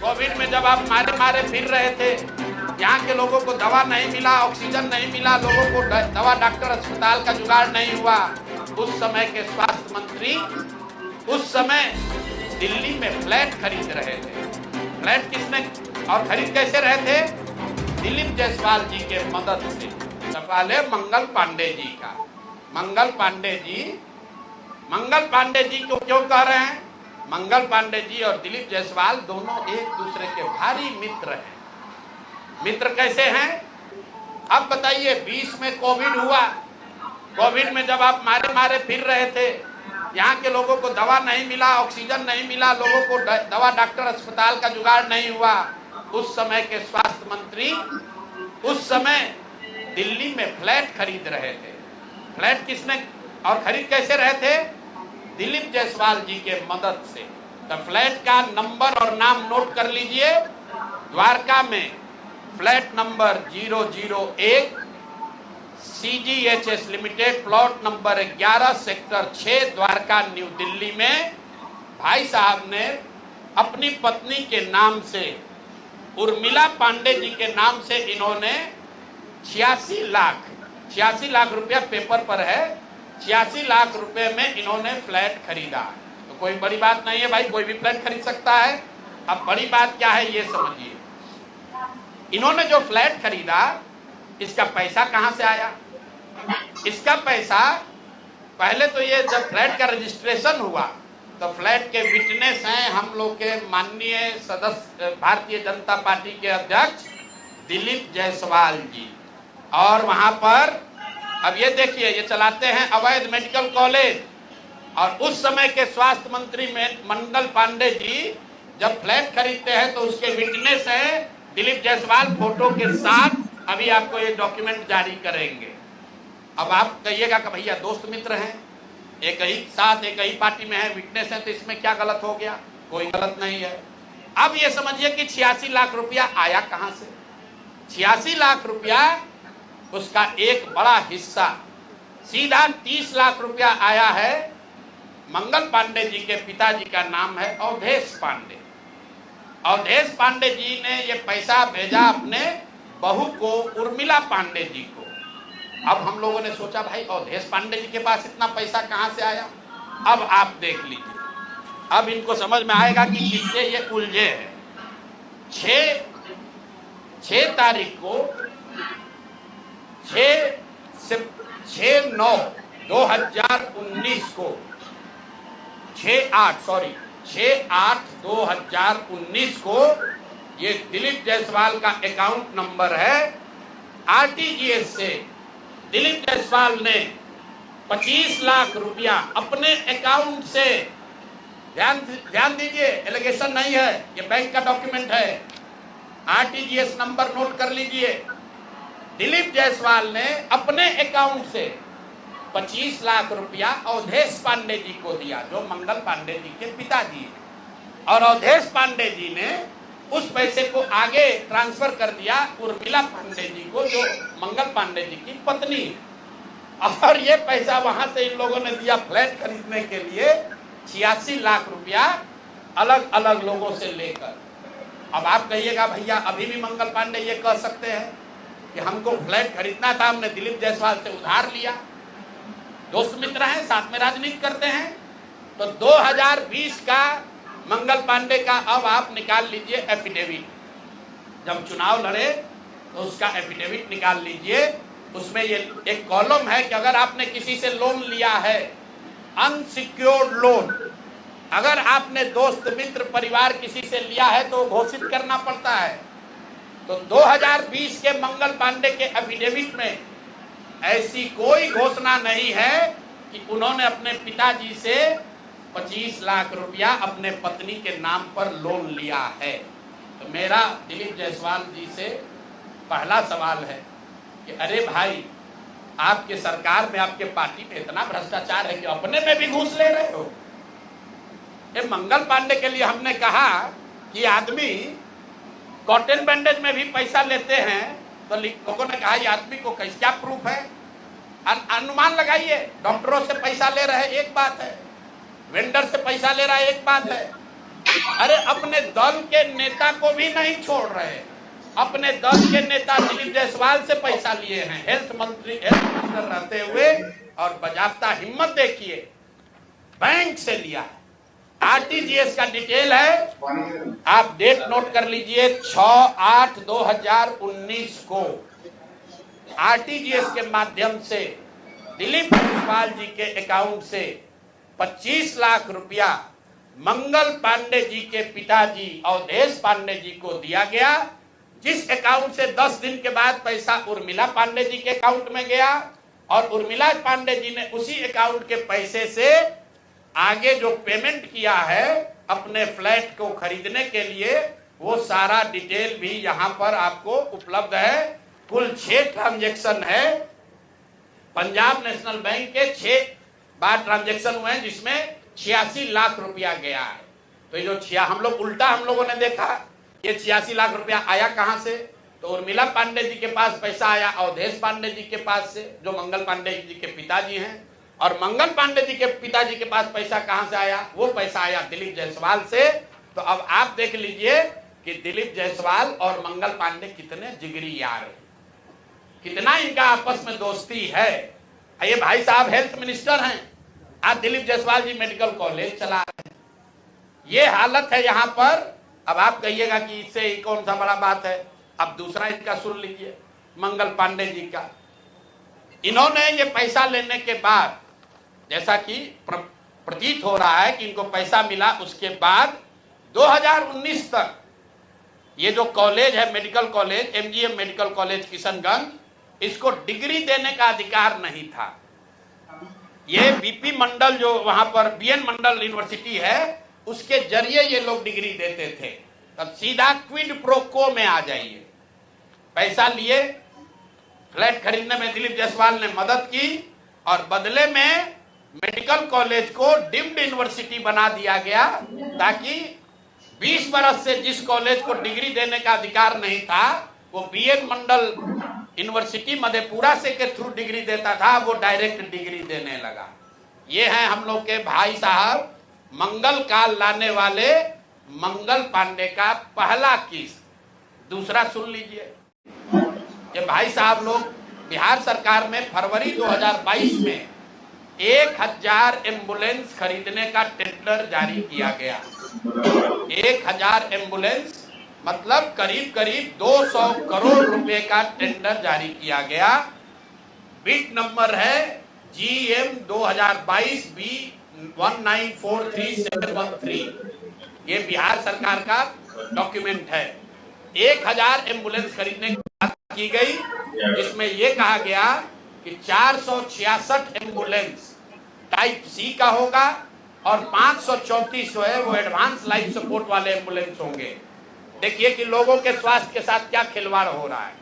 Covid में जब आप मारे मारे फिर रहे थे, यहाँ के लोगों को दवा नहीं मिला, ऑक्सीजन नहीं मिला, लोगों को दवा डॉक्टर अस्पताल का जुगाड़ नहीं हुआ, उस समय के स्वास्थ्य मंत्री उस समय दिल्ली में फ्लैट खरीद रहे थे। फ्लैट किसने और खरीद कैसे रहे थे? दिलीप जायसवाल जी के मदद से। सवाल है मंगल पांडे जी का। मंगल पांडे जी को क्यों कह रहे हैं? मंगल पांडे जी और दिलीप जायसवाल दोनों एक दूसरे के भारी मित्र हैं। मित्र कैसे हैं? अब बताइए, 20 में कोविड हुआ, कोविड में जब आप मारे मारे फिर रहे थे, यहाँ के लोगों को दवा नहीं मिला, ऑक्सीजन नहीं मिला, लोगों को दवा डॉक्टर अस्पताल का जुगाड़ नहीं हुआ, उस समय के स्वास्थ्य मंत्री उस समय दिल्ली में फ्लैट खरीद रहे थे। फ्लैट किसने और खरीद कैसे रहे थे? दिलीप जायसवाल जी के मदद से। तो फ्लैट का नंबर और नाम नोट कर लीजिए। द्वारका में flat number 001 CGHS limited, plot number 11 sector 6 Dwarka new Delhi में भाई साहब ने अपनी पत्नी के नाम से, उर्मिला पांडे जी के नाम से, इन्होंने 86 लाख रुपया पेपर पर है, 86 लाख रुपए में इन्होंने फ्लैट खरीदा। तो कोई बड़ी बात नहीं है भाई, कोई भी फ्लैट खरीद सकता है। अब बड़ी बात क्या है ये समझिए। इन्होंने जो फ्लैट खरीदा, इसका पैसा कहां से आया? इसका पैसा पहले तो ये जब फ्लैट का रजिस्ट्रेशन हुआ तो फ्लैट के विटनेस हैं हम लोग के माननीय सदस्य भारतीय जनता पार्टी के अध्यक्ष दिलीप जायसवाल जी। और वहां पर अब ये देखिए, ये चलाते हैं अवैध मेडिकल कॉलेज। और उस समय के स्वास्थ्य मंत्री मंगल पांडे जी जब फ्लैट खरीदते हैं तो उसके विटनेस हैं दिलीप जायसवाल, फोटो के साथ। अभी आपको ये डॉक्यूमेंट जारी करेंगे। अब आप कहिएगा कि भैया दोस्त मित्र हैं, एक ही साथ एक ही पार्टी में है, विटनेस है, तो इसमें क्या गलत हो गया? कोई गलत नहीं है। अब ये समझिए कि 86 लाख रुपया आया कहां से? 86 लाख रुपया, उसका एक बड़ा हिस्सा सीधा 30 लाख रुपया आया है। मंगल पांडे जी के पिताजी का नाम है अवधेश पांडे। अवधेश पांडे जी ने ये पैसा भेजा अपने बहू को, उर्मिला पांडे जी को। अब हम लोगों ने सोचा भाई अवधेश पांडे जी के पास इतना पैसा कहां से आया? अब आप देख लीजिए, अब इनको समझ में आएगा कि किससे ये उलझे हैं। 6 तारीख को 6/9/2019 को 6/8/2019 को ये दिलीप जायसवाल का अकाउंट नंबर है। RTGS से दिलीप जायसवाल ने 25 लाख रुपया अपने अकाउंट से, ध्यान दीजिए, एलिगेशन नहीं है, ये बैंक का डॉक्यूमेंट है। RTGS नंबर नोट कर लीजिए। दिलीप जायसवाल ने अपने अकाउंट से 25 लाख रुपया अवधेश पांडे जी को दिया, जो मंगल पांडे जी के पिताजी हैं। और अवधेश पांडे जी ने उस पैसे को आगे ट्रांसफर कर दिया उर्मिला पांडे जी को, जो मंगल पांडे जी की पत्नी है। और ये पैसा वहां से इन लोगों ने दिया फ्लैट खरीदने के लिए, 86 लाख रुपया अलग अलग लोगों से लेकर। अब आप कहिएगा भैया अभी भी मंगल पांडे ये कह सकते हैं कि हमको फ्लैट खरीदना था, हमने दिलीप जायसवाल से उधार लिया। दोस्त मित्र हैं, साथ में राजनीति करते हैं। तो 2020 का मंगल पांडे का अब आप निकाल लीजिए एफिडेविट। जब चुनाव लड़े तो उसका एफिडेविट निकाल लीजिए। उसमें ये एक कॉलम है कि अगर आपने किसी से लोन लिया है, अनसिक्योर्ड लोन, अगर आपने दोस्त मित्र परिवार किसी से लिया है तो घोषित करना पड़ता है। तो 2020 के मंगल पांडे के एफिडेविट में ऐसी कोई घोषणा नहीं है कि उन्होंने अपने पिताजी से 25 लाख रुपया अपने पत्नी के नाम पर लोन लिया है। तो मेरा दिलीप जायसवाल जी से पहला सवाल है कि अरे भाई, आपके सरकार में, आपके पार्टी में इतना भ्रष्टाचार है कि अपने में भी घूस ले रहे हो। ये मंगल पांडे के लिए हमने कहा कि आदमी कॉटन बैंडेज में भी पैसा लेते हैं, तो लोगों ने कहा ये आदमी को क्या प्रूफ है? अनुमान लगाइए। डॉक्टरों से पैसा ले रहे एक बात है, वेंडर से पैसा ले रहा है एक बात है, अरे अपने दल के नेता को भी नहीं छोड़ रहे, अपने दल के नेता दिलीप जायसवाल से पैसा लिए हैं, हेल्थ मिनिस्टर रहते हुए, और बजाता हिम्मत देखिए, बैंक से लिया है। आरटीजीएस का डिटेल है, आप डेट नोट कर लीजिए, 6/8/2019 को आरटीजीएस के माध्यम से दिलीप जायसवाल जी के अकाउंट से 25 लाख रुपया मंगल पांडे जी के पिताजी अवधेश पांडे जी को दिया गया, जिस अकाउंट से 10 दिन के बाद पैसा उर्मिला पांडे जी के अकाउंट में गया, और उर्मिला पांडे जी ने उसी अकाउंट के पैसे से आगे जो पेमेंट किया है अपने फ्लैट को खरीदने के लिए, वो सारा डिटेल भी यहां पर आपको उपलब्ध है। कुल 6 ट्रांजैक्शन है, पंजाब नेशनल बैंक के 6 बार ट्रांजैक्शन हुए हैं, जिसमें 86 लाख रुपया गया है। तो ये जो हम लोगों ने देखा, ये 86 लाख रुपया आया कहां से? तो उर्मिला पांडे जी के पास पैसा आया अवधेश पांडे जी के पास से, जो मंगल पांडे जी के पिताजी हैं, और मंगल पांडे जी के पिताजी के पास पैसा कहां से आया? वो पैसा आया दिलीप जायसवाल से। तो अब आप देख लीजिए कि दिलीप जायसवाल और मंगल पांडे कितने जिगरी यार हैं, कितना इनका आपस में दोस्ती है। ये भाई साहब हेल्थ मिनिस्टर हैं, आज दिलीप जायसवाल जी मेडिकल कॉलेज चला रहे हैं। ये हालत है यहाँ पर। अब आप कहिएगा कि इससे कौन सा बड़ा बात है। अब दूसरा इनका सुन लीजिए, मंगल पांडे जी का। इन्होंने ये पैसा लेने के बाद, जैसा कि प्रतीत हो रहा है कि इनको पैसा मिला, उसके बाद 2019 तक ये जो कॉलेज है medical college, MGM medical college Kishanganj, इसको डिग्री देने का अधिकार नहीं था। ये बीपी मंडल जो वहां पर बीएन मंडल यूनिवर्सिटी है, उसके जरिए ये लोग डिग्री देते थे। तब सीधा क्विड प्रो को में आ जाइए, पैसा लिए, फ्लैट खरीदने में दिलीप जायसवाल ने मदद की, और बदले में मेडिकल कॉलेज को डीम्ड यूनिवर्सिटी बना दिया गया, ताकि 20 बरस से जिस कॉलेज को डिग्री देने का अधिकार नहीं था, वो बीएन मंडल यूनिवर्सिटी मधेपुरा से के थ्रू डिग्री देता था, वो डायरेक्ट डिग्री देने लगा। ये है हम लोग के भाई साहब, मंगल काल लाने वाले मंगल पांडे का पहला केस। दूसरा सुन लीजिए, ये भाई साहब लोग बिहार सरकार में फरवरी 2022 में 1000 एम्बुलेंस खरीदने का टेंडर जारी किया गया। 1000 एम्बुलेंस मतलब करीब करीब 200 करोड़ रुपए का टेंडर जारी किया गया। बिड नंबर है GM 2022 B1943713। ये बिहार सरकार का डॉक्यूमेंट है। 1000 एम्बुलेंस खरीदने की बात की गई, जिसमें यह कहा गया कि 466 एम्बुलेंस टाइप सी का होगा, और 534 जो है वो एडवांस लाइफ सपोर्ट वाले एम्बुलेंस होंगे। देखिए कि लोगों के स्वास्थ्य के साथ क्या खिलवाड़ हो रहा है।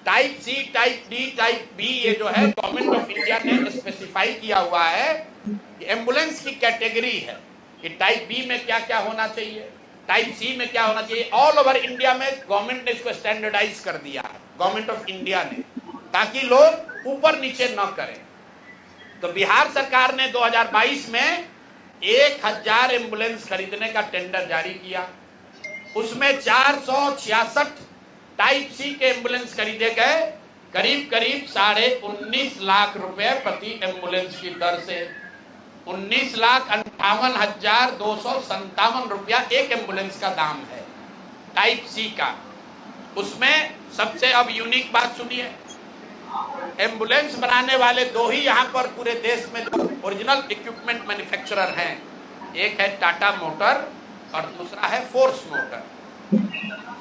Type C, type D, type B, ये जो है गवर्नमेंट ऑफ इंडिया ने स्पेसिफाई किया हुआ है कि एम्बुलेंस की कैटेगरी है कि टाइप बी में क्या क्या होना चाहिए, टाइप सी में क्या होना चाहिए। ऑल ओवर इंडिया में गवर्नमेंट ने इसको स्टैंडर्डाइज कर दिया है, गवर्नमेंट ऑफ इंडिया ने, ताकि लोग ऊपर नीचे न करें। तो बिहार सरकार ने 2022 में 1000 एम्बुलेंस खरीदने का टेंडर जारी किया। उसमें 466 टाइप सी के एम्बुलेंस खरीदे गए, करीब करीब 19.5 लाख रुपए प्रति एम्बुलेंस की दर से। 19,58,257 रुपया एक एम्बुलेंस का दाम है टाइप सी का। उसमें सबसे अब यूनिक बात सुनिए, एम्बुलेंस बनाने वाले दो ही यहाँ पर पूरे देश में जो ओरिजिनल इक्विपमेंट मैन्युफैक्चरर हैं, एक है टाटा मोटर और दूसरा है फोर्स मोटर।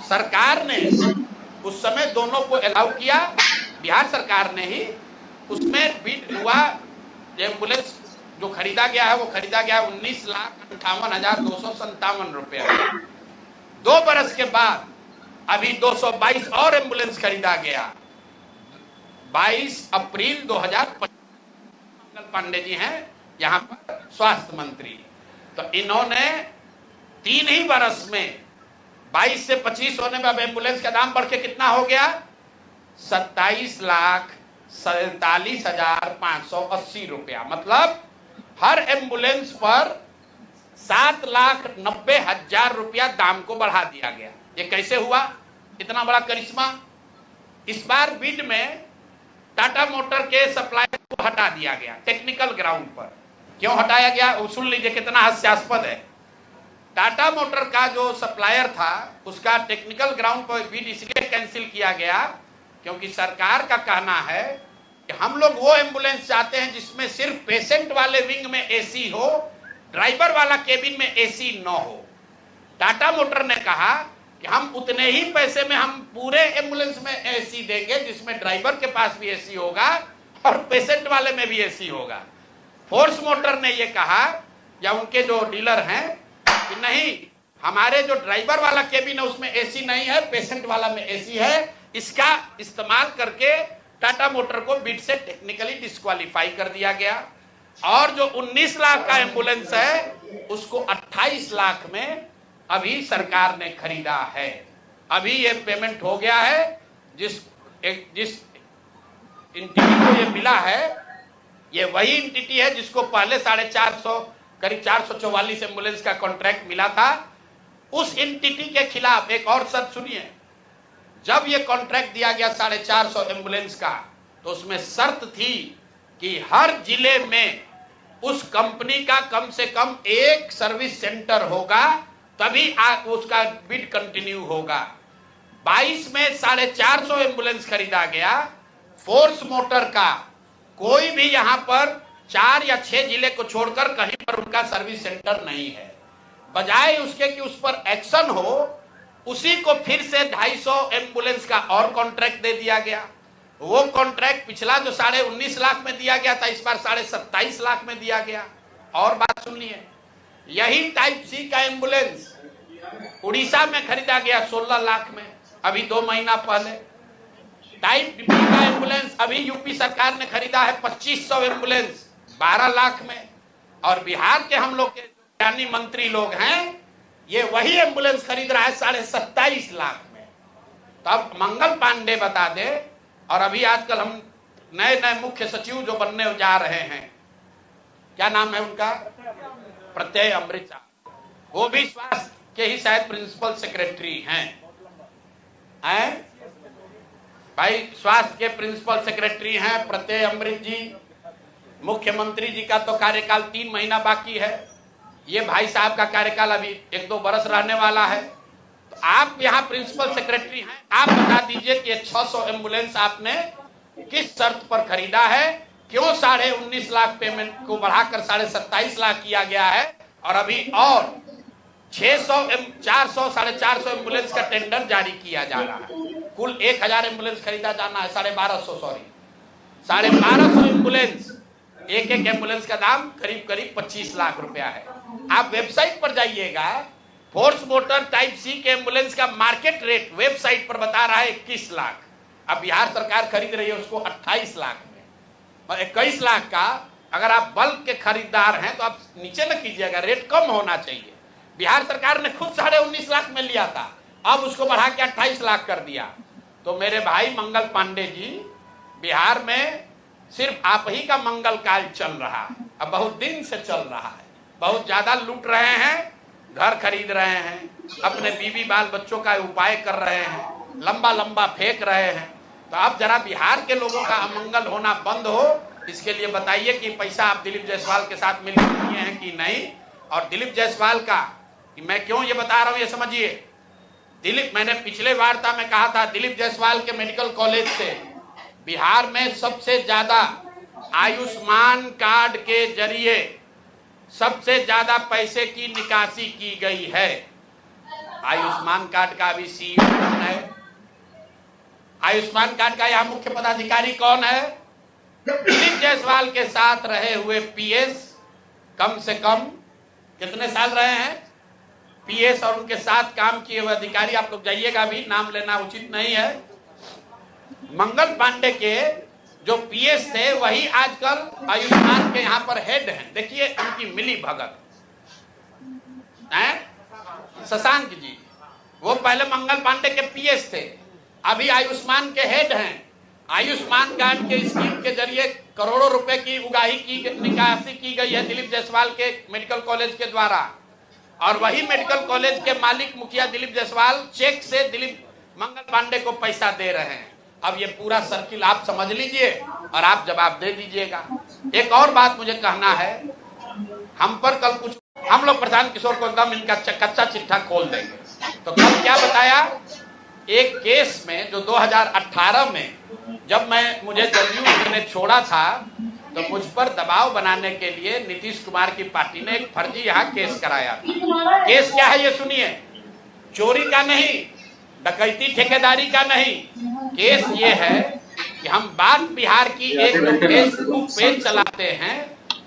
सरकार ने उस समय दोनों को अलाउ किया, बिहार सरकार ने ही। उसमें बिड हुआ, एम्बुलेंस जो खरीदा गया है वो खरीदा गया 19,58,257 रुपया। 2 बरस के बाद अभी 222 और एम्बुलेंस खरीदा गया। 22 अप्रैल 2025 मंगल पांडे जी हैं यहाँ पर स्वास्थ्य मंत्री। तो इन्होंने 3 ही बरस में 22 से 25 होने में अब एम्बुलेंस का दाम बढ़ के कितना हो गया? 27,47,580 रुपया। मतलब हर एम्बुलेंस पर 7,90,000 रुपया दाम को बढ़ा दिया गया। ये कैसे हुआ? इतना बड़ा करिश्मा। इस बार बिड में टाटा मोटर के सप्लायर को हटा दिया गया टेक्निकल ग्राउंड पर। क्यों हटाया गया? सुन लीजिए कितना हास्यास्पद है। टाटा मोटर का जो सप्लायर था उसका टेक्निकल ग्राउंड पर बिड इसलिए कैंसिल किया गया क्योंकि सरकार का कहना है कि हम लोग वो एम्बुलेंस चाहते हैं जिसमें सिर्फ पेशेंट वाले विंग में एसी हो, ड्राइवर वाला केबिन में एसी न हो। टाटा मोटर ने कहा कि हम उतने ही पैसे में हम पूरे एम्बुलेंस में एसी देंगे जिसमें ड्राइवर के पास भी एसी होगा और पेशेंट वाले में भी एसी होगा। फोर्स मोटर ने ये कहा या उनके जो डीलर हैं कि नहीं, हमारे जो ड्राइवर वाला केबिन है उसमें एसी नहीं है, पेशेंट वाला में एसी है। इसका इस्तेमाल करके टाटा मोटर को बिड से टेक्निकली डिस्क्वालीफाई कर दिया गया और जो 19 लाख का एम्बुलेंस है उसको 28 लाख में अभी सरकार ने खरीदा है। अभी ये पेमेंट हो गया है। जिस एंटिटी को ये मिला है ये वही एंटिटी है जिसको पहले 450 करीब 444 एम्बुलेंस का कॉन्ट्रैक्ट मिला था। उस एंटिटी के खिलाफ एक और शर्त सुनिए। जब ये कॉन्ट्रैक्ट दिया गया 450 एम्बुलेंस का तो उसमें शर्त थी कि हर जिले में उस कंपनी का कम से कम एक सर्विस सेंटर होगा, तभी उसका बिड कंटिन्यू होगा। 22 में 450 एम्बुलेंस खरीदा गया। फोर्स मोटर का कोई भी यहां पर 4 या 6 जिले को छोड़कर कहीं पर उनका सर्विस सेंटर नहीं है। बजाय उसके कि उस पर एक्शन हो, उसी को फिर से 250 एम्बुलेंस का और कॉन्ट्रैक्ट दे दिया गया। वो कॉन्ट्रैक्ट पिछला जो 19.5 लाख में दिया गया था इस बार 27.5 लाख में दिया गया। और बात सुनिए, यही टाइप सी का एम्बुलेंस उड़ीसा में खरीदा गया 16 लाख में अभी 2 महीना पहले। टाइप बी का एम्बुलेंस अभी यूपी सरकार ने खरीदा है 2500 एम्बुलेंस 12 लाख में। और बिहार के हम लोग के ज्ञानी मंत्री लोग हैं ये वही एम्बुलेंस खरीद रहा है 27.5 लाख में। तब मंगल पांडे बता दे। और अभी आजकल हम नए मुख्य सचिव जो बनने जा रहे हैं, क्या नाम है उनका? प्रत्यय अमृत साहब। वो भी स्वास्थ्य के ही शायद प्रिंसिपल सेक्रेटरी हैं। भाई स्वास्थ्य के प्रिंसिपल सेक्रेटरी हैं प्रत्यय अमृत जी। मुख्यमंत्री जी का तो कार्यकाल 3 महीना बाकी है। ये भाई साहब का कार्यकाल अभी 1-2 बरस रहने वाला है। तो आप यहाँ प्रिंसिपल सेक्रेटरी हैं, आप बता दीजिए कि 600 एम्बुलेंस आपने किस शर्त पर खरीदा है? क्यों 19.5 लाख पेमेंट को बढ़ाकर 27.5 लाख किया गया है? और अभी और 450 एम्बुलेंस का टेंडर जारी किया जा रहा है। कुल 1000 एम्बुलेंस खरीदा जाना है, 1250 एम्बुलेंस। एक एम्बुलेंस का दाम करीब 25 लाख रुपया है। आप वेबसाइट पर जाइएगा, फोर्स मोटर टाइप सी के एम्बुलेंस का मार्केट रेट वेबसाइट पर बता रहा है 21 लाख। अब बिहार सरकार खरीद रही है उसको 28 लाख में। और 21 लाख का अगर आप बल्क के खरीदार हैं तो आप नीचे न कीजिएगा, रेट कम होना चाहिए। बिहार सरकार ने खुद 19.5 लाख में लिया था, अब उसको बढ़ा के 28 लाख कर दिया। तो मेरे भाई मंगल पांडे जी, बिहार में सिर्फ आप ही का मंगल काल चल रहा है। अब बहुत दिन से चल रहा है। बहुत ज्यादा लूट रहे हैं, घर खरीद रहे हैं, अपने बीवी बाल बच्चों का उपाय कर रहे हैं, लंबा फेंक रहे हैं। तो अब जरा बिहार के लोगों का अमंगल होना बंद हो, इसके लिए बताइए कि पैसा आप दिलीप जायसवाल के साथ मिल किए हैं कि नहीं। और दिलीप जायसवाल का कि मैं क्यों ये बता रहा हूं ये समझिए। दिलीप, मैंने पिछले वार्ता में कहा था दिलीप जायसवाल के मेडिकल कॉलेज से बिहार में सबसे ज्यादा आयुष्मान कार्ड के जरिए सबसे ज्यादा पैसे की निकासी की गई है। आयुष्मान कार्ड का अभी सीईओ कौन है? आयुष्मान कार्ड का यहाँ मुख्य पदाधिकारी कौन है? दिलीप जायसवाल के साथ रहे हुए पीएस, कम से कम कितने साल रहे हैं पीएस, और उनके साथ काम किए हुए अधिकारी। आप लोग जाइएगा, अभी नाम लेना उचित नहीं है। मंगल पांडे के जो पीएस थे वही आजकल आयुष्मान के यहाँ पर हेड हैं। देखिए उनकी मिली भगत है। शशांक जी वो पहले मंगल पांडे के पीएस थे, अभी आयुष्मान के हेड हैं। आयुष्मान कार्ड के स्कीम के जरिए करोड़ों रुपए की उगाही की निकासी की गई है दिलीप जायसवाल के मेडिकल कॉलेज के द्वारा। और वही मेडिकल कॉलेज के मालिक मुखिया दिलीप जायसवाल चेक से दिलीप मंगल पांडे को पैसा दे रहे हैं। अब ये पूरा सर्किल आप समझ लीजिए और आप जवाब दे दीजिएगा। एक और बात मुझे कहना है, हम पर कल कुछ हम लोग प्रशांत किशोर को एकदम इनका कच्चा चिट्ठा खोल देंगे। तो कल क्या बताया, एक केस में जो 2018 में जब मुझे जदयू ने छोड़ा था तो मुझ पर दबाव बनाने के लिए नीतीश कुमार की पार्टी ने एक फर्जी यहाँ केस कराया। केस क्या है ये सुनिए, चोरी का नहीं, डकैती ठेकेदारी का नहीं, केस ये है कि हम बात बिहार की एक जो फेसबुक पेज चलाते हैं,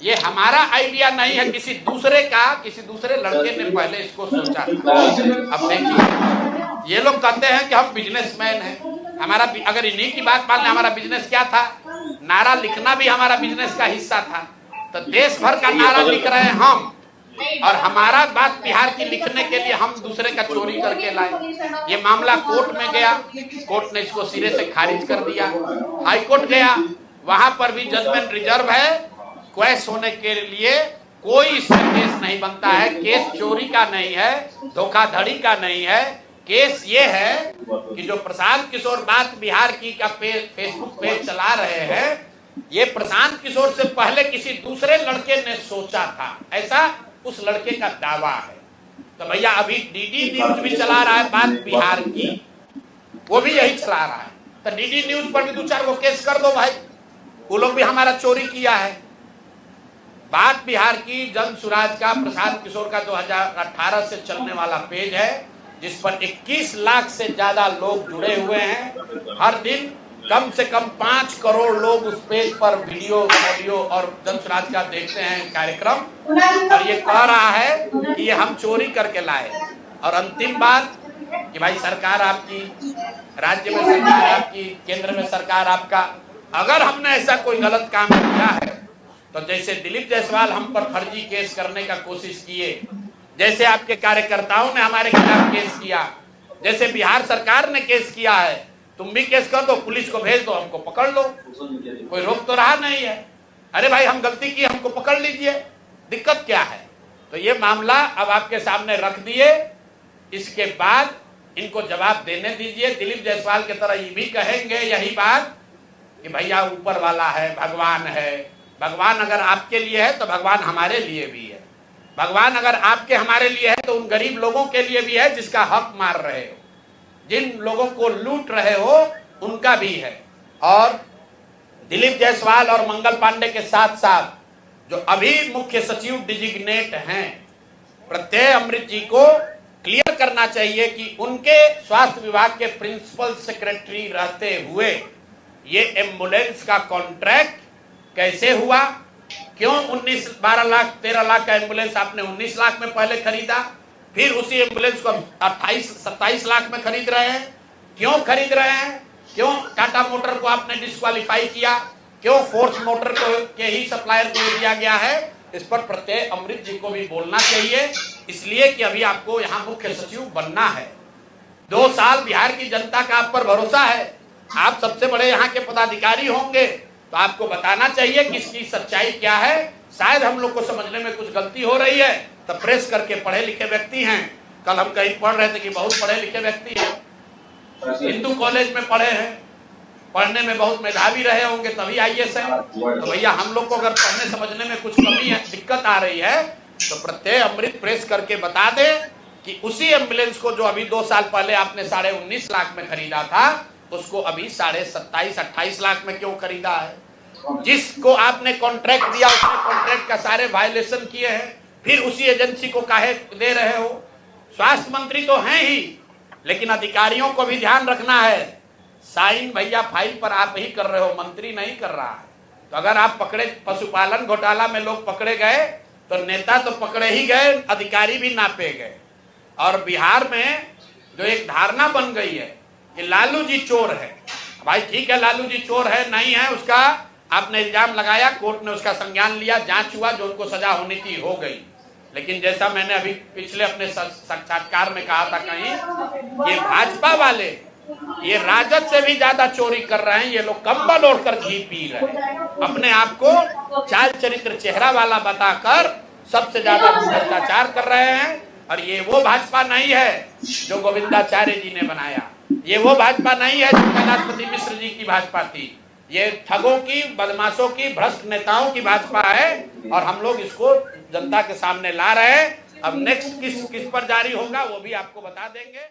ये हमारा आइडिया नहीं है, किसी दूसरे लड़के ने पहले इसको सोचा था। अब देखिए, ये लोग कहते हैं कि हम बिजनेसमैन हैं, हमारा अगर इन्हीं की बात मान लें, हमारा बिजनेस क्या था, नारा लिखना भी हमारा बिजनेस का हिस्सा था। तो देश भर का नारा लिख रहे हैं हम, और हमारा बात बिहार की लिखने के लिए हम दूसरे का चोरी करके लाए। ये मामला कोर्ट में गया, कोर्ट ने इसको सिरे से खारिज कर दिया। हाई कोर्ट गया, वहां पर भी जजमेंट रिजर्व है, क्वेश होने के लिए कोई इसमें केस नहीं बनता है। केस चोरी का नहीं है, धोखाधड़ी का नहीं है, केस ये है कि जो प्रशांत किशोर बात बिहार की का फेसबुक पेज चला रहे हैं, ये प्रशांत किशोर से पहले किसी दूसरे लड़के ने सोचा था, ऐसा उस लड़के का दावा है। तो भैया अभी डीडी न्यूज भी चला रहा है बात बिहार की, वो भी यही चला रहा है। तो डीडी न्यूज पर भी 2-4 गो केस कर दो भाई, वो लोग भी हमारा चोरी किया है। बात बिहार की जन सुराज का प्रशांत किशोर का 2018 से चलने वाला पेज है, जिस पर 21 लाख से ज्यादा लोग जुड़े हुए हैं। हर दिन कम से कम 5 करोड़ लोग उस पेज पर वीडियो, ऑडियो और जन सुराज का देखते हैं कार्यक्रम, और ये कह रहा है कि ये हम चोरी करके लाए। और अंतिम बात कि भाई सरकार आपकी, राज्य में सरकार आपकी, केंद्र में सरकार आपका, अगर हमने ऐसा कोई गलत काम किया है तो जैसे दिलीप जायसवाल हम पर फर्जी केस करने का कोशिश किए, जैसे आपके कार्यकर्ताओं ने हमारे खिलाफ केस किया, जैसे बिहार सरकार ने केस किया है, तुम भी केस कर दो, पुलिस को भेज दो, हमको पकड़ लो, कोई रोक तो रहा नहीं है। अरे भाई हम गलती की, हमको पकड़ लीजिए, दिक्कत क्या है। तो ये मामला अब आपके सामने रख दिए, इसके बाद इनको जवाब देने दीजिए। दिलीप जायसवाल की तरह ये भी कहेंगे यही बात कि भैया ऊपर वाला है, भगवान है। भगवान अगर आपके लिए है तो भगवान हमारे लिए भी है। भगवान अगर आपके हमारे लिए है तो उन गरीब लोगों के लिए भी है जिसका हक मार रहे हो, जिन लोगों को लूट रहे हो उनका भी है। और दिलीप जायसवाल और मंगल पांडे के साथ साथ जो अभी मुख्य सचिव डिजिग्नेट हैं, प्रत्यय अमृत जी को क्लियर करना चाहिए कि उनके स्वास्थ्य विभाग के प्रिंसिपल सेक्रेटरी रहते हुए ये एम्बुलेंस का कॉन्ट्रैक्ट कैसे हुआ, क्यों 12 लाख 13 लाख का एम्बुलेंस आपने 19 लाख में पहले खरीदा, फिर उसी एम्बुलेंस को 28-27 लाख में खरीद रहे हैं, क्यों खरीद रहे हैं, क्यों टाटा मोटर को आपने डिस्क्वालीफाई किया, क्यों फोर्स मोटर को के ही सप्लायर को दिया गया है, इस पर प्रत्यय अमृत जी को भी बोलना चाहिए। इसलिए कि अभी आपको यहाँ मुख्य सचिव बनना है, 2 साल बिहार की जनता का आप पर भरोसा है, आप सबसे बड़े यहाँ के पदाधिकारी होंगे, तो आपको बताना चाहिए कि इसकी सच्चाई क्या है। शायद हम लोग को समझने में कुछ गलती हो रही है, तो प्रेस करके पढ़े लिखे व्यक्ति हैं, कल हम कहीं पढ़ रहे थे कि बहुत पढ़े लिखे व्यक्ति हैं, हिंदू कॉलेज में पढ़े हैं, पढ़ने में बहुत मेधावी रहे होंगे तभी IAS है। तो भैया हम लोग को अगर पढ़ने समझने में कुछ कमी है, दिक्कत आ रही है, तो प्रत्यय अमृत प्रेस करके बता दे कि उसी एम्बुलेंस को जो अभी 2 साल पहले आपने 19.5 लाख में खरीदा था, उसको अभी 27-28 लाख में क्यों खरीदा है। जिसको आपने कॉन्ट्रैक्ट दिया उसने कॉन्ट्रैक्ट का सारे वायलेशन किए हैं, फिर उसी एजेंसी को काहे दे रहे हो। स्वास्थ्य मंत्री तो हैं ही, लेकिन अधिकारियों को भी ध्यान रखना है, साइन भैया फाइल पर आप ही कर रहे हो, मंत्री नहीं कर रहा है। तो अगर आप पकड़े, पशुपालन घोटाला में लोग पकड़े गए तो नेता तो पकड़े ही गए, अधिकारी भी नापे गए। और बिहार में जो एक धारणा बन गई है कि लालू जी चोर है, भाई ठीक है लालू जी चोर है नहीं है, उसका आपने इल्जाम लगाया, कोर्ट ने उसका संज्ञान लिया, जांच हुआ, जो उनको सजा होनी थी हो गई। लेकिन जैसा मैंने अभी पिछले अपने साक्षात्कार में कहा था कहीं, ये भाजपा वाले ये राजद से भी ज्यादा चोरी कर रहे हैं। ये लोग कंबल ओढ़कर घी पी रहे हैं, अपने आप को चाल चरित्र चेहरा वाला बताकर सबसे ज्यादा भ्रष्टाचार कर रहे हैं। और ये वो भाजपा नहीं है जो गोविंदाचार्य जी ने बनाया, ये वो भाजपा नहीं है जो कैलाशपति मिश्र जी की भाजपा थी। ये ठगों की, बदमाशों की, भ्रष्ट नेताओं की भाजपा है और हम लोग इसको जनता के सामने ला रहे हैं। अब नेक्स्ट किस पर जारी होगा वो भी आपको बता देंगे।